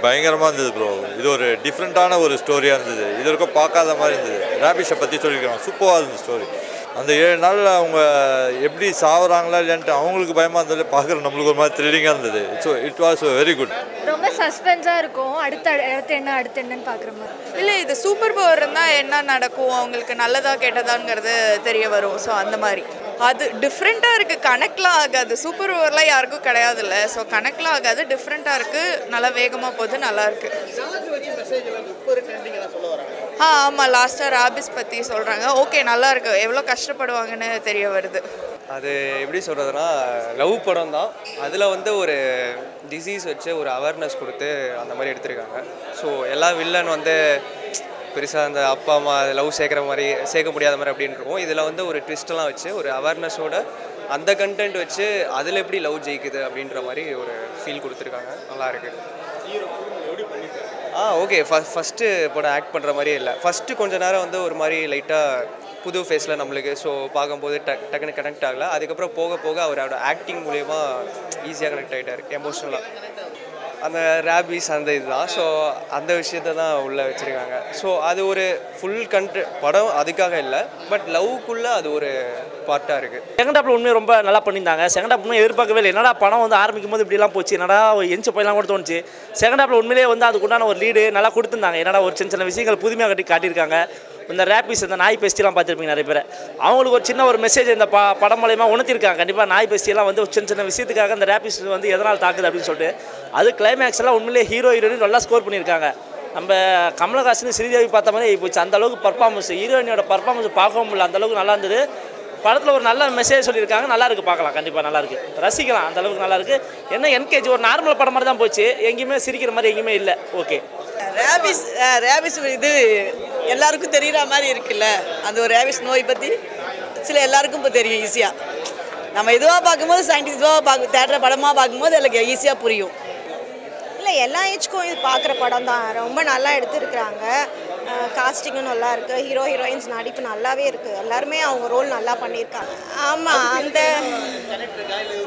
பயங்கரமாக இருந்தது ப்ரோ. இது ஒரு டிஃப்ரெண்ட்டான ஒரு ஸ்டோரியாக இருந்தது. இது வரைக்கும் பார்க்காத மாதிரி இருந்தது. ரேபிஷை பற்றி சொல்லியிருக்காங்க. சூப்பராக இருந்தது ஸ்டோரி. அந்த 7 நாளில் அவங்க எப்படி சாகுறாங்களா இல்லைன்ட்டு அவங்களுக்கு பயமாக இருந்தது. பார்க்குற நம்மளுக்கு ஒரு மாதிரி த்ரில்லிங்காக இருந்தது. It was very good. ரொம்ப சஸ்பென்ஸாக இருக்கும். அடுத்து என்னன்னு பார்க்குற மாதிரி. இல்லை, இது சூப்பர் பவர் இருந்தால் என்ன நடக்கும், அவங்களுக்கு நல்லதா கெட்டதாங்கிறது தெரிய வரும். ஸோ அந்த மாதிரி அது டிஃப்ரெண்ட்டாக இருக்குது. கனெக்ட்லாம் ஆகாது. சூப்பர் பவர்லாம் யாருக்கும் கிடையாதுல்ல. ஸோ கனெக்ட்லாம் ஆகாது. டிஃப்ரெண்ட்டாக இருக்குது. நல்லா வேகமாக போகுது. நல்லாயிருக்கு. ஆமாம், லாஸ்ட்டாக ராபிஸ் பற்றி சொல்கிறாங்க. ஓகே, நல்லாயிருக்கு. எவ்வளோ கஷ்டப்படுவாங்கன்னு தெரிய வருது. அது எப்படி சொல்கிறதுனா, லவ் படம் தான். அதில் வந்து ஒரு டிசீஸ் வச்சு ஒரு அவேர்னஸ் கொடுத்து அந்த மாதிரி எடுத்திருக்காங்க. ஸோ எல்லா வில்லன் வந்து பெருசாக அந்த அப்பா அம்மா லவ் சேர்க்க முடியாத மாதிரி அப்படின்னு இருக்கும். இதில் வந்து ஒரு ட்விஸ்டெல்லாம் வச்சு ஒரு அவேர்னஸோட அந்த கண்டென்ட் வச்சு அதில் எப்படி லவ் ஜெயிக்குது அப்படின்ற மாதிரி ஒரு ஃபீல் கொடுத்துருக்காங்க. நல்லாயிருக்கு. ஓகே. ஃபஸ்ட்டு படம் ஆக்ட் பண்ணுற மாதிரியே இல்லை. ஃபஸ்ட்டு கொஞ்சம் நேரம் வந்து ஒரு மாதிரி லைட்டாக புது ஃபேஸில் நம்மளுக்கு ஸோ பார்க்கும்போது டக்குன்னு கனெக்ட் ஆகலை. அதுக்கப்புறம் போக போக அவரோட ஆக்டிங் மூலயமா ஈஸியாக கனெக்ட் ஆகிட்டார் எமோஷ்னலாக. அந்த ரேபிஸ் அந்த இதுதான். ஸோ அந்த விஷயத்தை தான் உள்ளே வச்சுருக்காங்க. ஸோ அது ஒரு ஃபுல் படம் அதுக்காக இல்லை, பட் லவ்க்குள்ளே அது ஒரு பார்ட்டாக இருக்குது. செகண்ட் ஹாப்பில் உண்மையாக ரொம்ப நல்லா பண்ணியிருந்தாங்க. செகண்ட் ஹாப் உண்மையை எதிர்பார்க்கவே இல்லை. என்னடா படம் வந்து ஆரம்பிக்கும் போது இப்படிலாம் போச்சு, என்னடா எஞ்சி போயெல்லாம் கூட தோணுச்சு. செகண்ட் ஹாப்பில் உண்மையிலே வந்து அதுக்குண்டான ஒரு லீடு நல்லா கொடுத்துருந்தாங்க. என்னடா ஒரு சின்ன சின்ன விஷயங்கள் புதுமையாக காட்டியிருக்காங்க. இந்த ரேபிஸ் இந்த நாய் பெஸ்டிலாம் பார்த்துருப்பீங்க நிறைய பேர். அவங்களுக்கு ஒரு சின்ன ஒரு மெசேஜ் இந்த படம் மூலயமா உணர்த்திருக்காங்க. கண்டிப்பாக நாய் பெஸ்டியெல்லாம் வந்து சின்ன சின்ன விஷயத்துக்காக இந்த ரேபிஸ் வந்து எதனால் தாக்குது அப்படின்னு சொல்லிட்டு அது கிளைமேக்ஸ் எல்லாம் உண்மையிலே ஹீரோயின் நல்லா ஸ்கோர் பண்ணியிருக்காங்க. நம்ம கமலஹாசன் ஸ்ரீதேவி பார்த்த மாதிரி போச்சு. அந்த அளவுக்கு பர்ஃபார்மன்ஸ், ஹீரோயினோட பர்ஃபார்மன்ஸ் பார்க்கவும் முடியல. அந்தளவுக்கு நல்லா இருந்தது. படத்தில் ஒரு நல்ல மெசேஜ் சொல்லியிருக்காங்க. நல்லா இருக்குது, பார்க்கலாம். கண்டிப்பாக நல்லாயிருக்கு, ரசிக்கலாம். அந்த அளவுக்கு நல்லாயிருக்கு. என்ன என்கேஜ் ஒரு நார்மல் படம் மாதிரி தான் போச்சு. எங்கேயுமே சிரிக்கிற மாதிரி எங்கேயுமே இல்லை. ஓகே. ரேபிஸ் இது எல்லாருக்கும் தெரிகிற மாதிரி இருக்குல்ல. அந்த ஒரு ரேபிஸ் நோய் பற்றி எல்லாருக்கும் இப்போ தெரியும் ஈஸியாக. நம்ம இதுவாக பார்க்கும்போது சயின்டிஸ்டாக தேட்டர் படமாக பார்க்கும்போது எனக்கு ஈஸியாக புரியும். இல்லை, எல்லா ஏஜ்க்கும் இது பார்க்குற படம் தான். ரொம்ப நல்லா எடுத்துருக்குறாங்க. காஸ்டிங்கும் நல்லா இருக்குது. ஹீரோயின்ஸ் நடிப்பு நல்லாவே இருக்குது. எல்லாருமே அவங்க ரோல் நல்லா பண்ணியிருக்காங்க. ஆமாம்,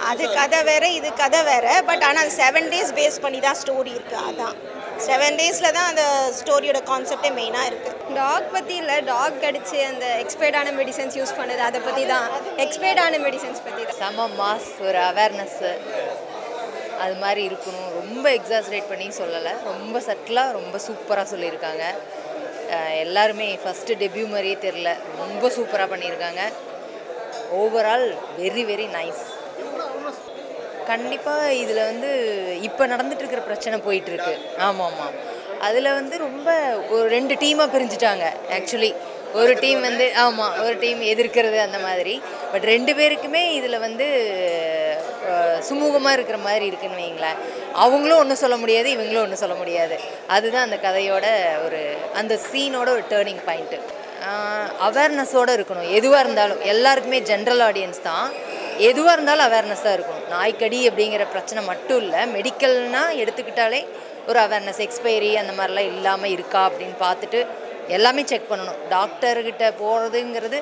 அது கதை வேறு, இது கதை வேறு. பட் ஆனால் அது 7 days பேஸ் பண்ணி தான் ஸ்டோரி இருக்குது. அதான் 7 daysல தான் அந்த ஸ்டோரியோட கான்செப்டே மெயினாக இருக்குது. டாக் பற்றி இல்லை, டாக் கடிச்சு அந்த எக்ஸ்பைர்டான மெடிசன்ஸ் யூஸ் பண்ணுது, அதை பற்றி தான். எக்ஸ்பைர்டான மெடிசன்ஸ் பற்றி தான். செம மாஸ், ஒரு அவேர்னஸ்ஸு அது மாதிரி இருக்கணும். ரொம்ப எக்ஸாசரேட் பண்ணி சொல்லலை, ரொம்ப சட்டிலாக ரொம்ப சூப்பராக சொல்லியிருக்காங்க. எல்லாருமே ஃபஸ்ட்டு டெபியூ மாதிரியே தெரில, ரொம்ப சூப்பராக பண்ணியிருக்காங்க. Overall very very nice. கண்டிப்பாக இதில் வந்து இப்போ நடந்துகிட்ருக்கிற பிரச்சனை போயிட்டுருக்கு. ஆமாம், அதில் வந்து ரொம்ப ஒரு 2 டீமாக பிரிஞ்சுட்டாங்க. ஆக்சுவலி ஒரு டீம் வந்து ஒரு டீம் எதிர்க்கிறது அந்த மாதிரி. பட் 2 பேருக்குமே இதில் வந்து சுமூகமாக இருக்கிற மாதிரி இருக்குன்னு வைங்களேன். அவங்களும் ஒன்றும் சொல்ல முடியாது, இவங்களும் ஒன்றும் சொல்ல முடியாது. அதுதான் அந்த கதையோட அந்த சீனோட ஒரு டேர்னிங் பாயிண்ட்டு. அவேர்னஸோடு இருக்கணும். எதுவாக இருந்தாலும் எல்லாருக்குமே ஜென்ரல் ஆடியன்ஸ் தான். எதுவாக இருந்தாலும் அவேர்னஸாக இருக்கணும். நாய்க்கடி அப்படிங்கிற பிரச்சனை மட்டும் இல்லை, மெடிக்கல்னால் எடுத்துக்கிட்டாலே ஒரு அவேர்னஸ், எக்ஸ்பைரி அந்த மாதிரிலாம் இல்லாமல் இருக்கா அப்படின்னு பார்த்துட்டு எல்லாமே செக் பண்ணணும். டாக்டர்கிட்ட போகிறதுங்கிறது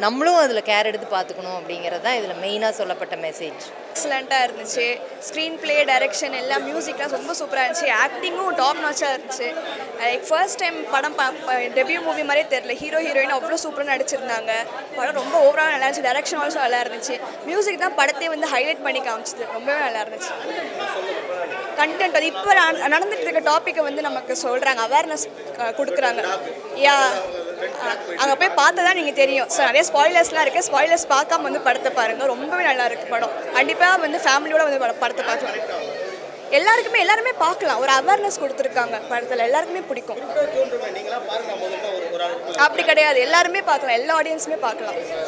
நம்மளும் அதில் கேர் எடுத்து பார்த்துக்கணும் அப்படிங்கிறது தான் இதில் மெயினாக சொல்லப்பட்ட மெசேஜ். எக்ஸலண்ட்டாக இருந்துச்சு. ஸ்க்ரீன் பிளே, டைரக்ஷன் எல்லாம், மியூசிக்லாம் ரொம்ப சூப்பராக இருந்துச்சு. ஆக்டிங்கும் டாப் நாச்சாக இருந்துச்சு. ஃபர்ஸ்ட் டைம் படம் டெபியூ மூவி மாதிரியே தெரியல. ஹீரோயின் அவ்வளோ சூப்பராக நடிச்சிருந்தாங்க. படம் ரொம்ப ஓவராக நல்லா இருந்துச்சு. டைரக்ஷன் ஆல்சோ நல்லா இருந்துச்சு. மியூசிக் தான் படத்தை வந்து ஹைலைட் பண்ணி காமிச்சிது. ரொம்பவே நல்லா இருந்துச்சு. கண்டென்ட் அது இப்போ நடந்துட்டு இருக்க டாப்பிக்கை வந்து நமக்கு சொல்கிறாங்க, அவேர்னஸ் கொடுக்குறாங்க. அங்கே போய் பார்த்தா தான் நீங்கள் தெரியும். ஸோ நிறைய ஸ்பாய்லர்ஸ்லாம் இருக்குது. ஸ்பாய்லர்ஸ் பார்க்காம வந்து படத்தை பாருங்கள். ரொம்பவே நல்லா இருக்குது படம். கண்டிப்பாக வந்து ஃபேமிலியோட வந்து படத்தை பார்க்கலாம். எல்லாருமே பார்க்கலாம். ஒரு அவேர்னஸ் கொடுத்துருக்காங்க படத்தில். எல்லாருக்குமே பிடிக்கும். அப்படி கிடையாது, எல்லாருமே பார்க்கலாம். எல்லா ஆடியன்ஸுமே பார்க்கலாம்.